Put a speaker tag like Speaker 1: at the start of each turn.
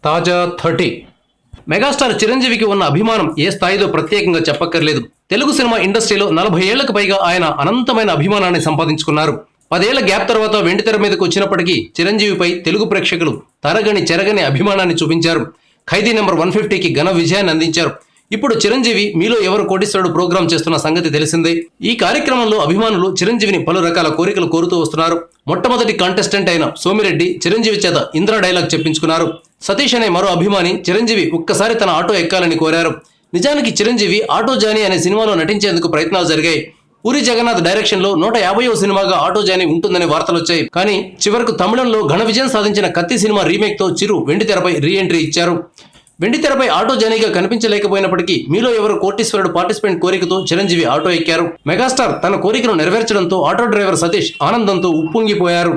Speaker 1: తాజా 30 మెగాస్టార్ చిరంజీవికి ఉన్న అభిమానం ఏ స్థాయిలో ప్రత్యేకంగా చెప్పక్కర్లేదు. తెలుగు సినిమా ఇండస్ట్రీలో 40 ఏళ్లకు పైగా ఆయన అనంతమైన అభిమానాన్ని సంపాదించుకున్నారు. 10 ఏళ్ల గ్యాప్ తర్వాత వెండితెర మీదకు వచ్చినప్పటికీ చిరంజీవిపై తెలుగు ప్రేక్షకులు తరగని చెరగని అభిమానాన్ని చూపించారు. ఖైదీ నెంబర్ 150కి ఘన విజయాన్ని అందించారు. ఇప్పుడు చిరంజీవి మీలో ఎవరు కోటీశ్వరుడు ప్రోగ్రాం చేస్తున్న సంగతి తెలిసిందే. ఈ కార్యక్రమంలో అభిమానులు చిరంజీవిని పలు రకాల కోరికలు కోరుతూ వస్తున్నారు. మొట్టమొదటి కాంటెస్టెంట్ అయిన సోమిరెడ్డి చిరంజీవి చేత ఇంద్ర డైలాగ్ చెప్పించుకున్నారు. సతీష్ అనే మరో అభిమాని చిరంజీవి ఒక్కసారి తన ఆటో ఎక్కాలని కోరారు. నిజానికి చిరంజీవి ఆటో జానీ అనే సినిమాలో నటించేందుకు ప్రయత్నాలు జరిగాయి. పూరి జగన్నాథ్ డైరెక్షన్ లో 150వ సినిమాగా ఆటో జానీ ఉంటుందనే వార్తలు వచ్చాయి. కానీ చివరకు తమిళంలో ఘన విజయం సాధించిన కత్తి సినిమా రీమేక్ తో చిరు వెండితెరపై రీ ఎంట్రీ ఇచ్చారు. వెండితెరపై ఆటో జానీగా కనిపించలేకపోయినప్పటికీ మీలో ఎవరు కోటీశ్వరుడు పార్టిసిపెంట్ కోరికతో చిరంజీవి ఆటో ఎక్కారు. మెగాస్టార్ తన కోరికను నెరవేర్చడంతో ఆటో డ్రైవర్ సతీష్ ఆనందంతో ఉప్పొంగిపోయారు.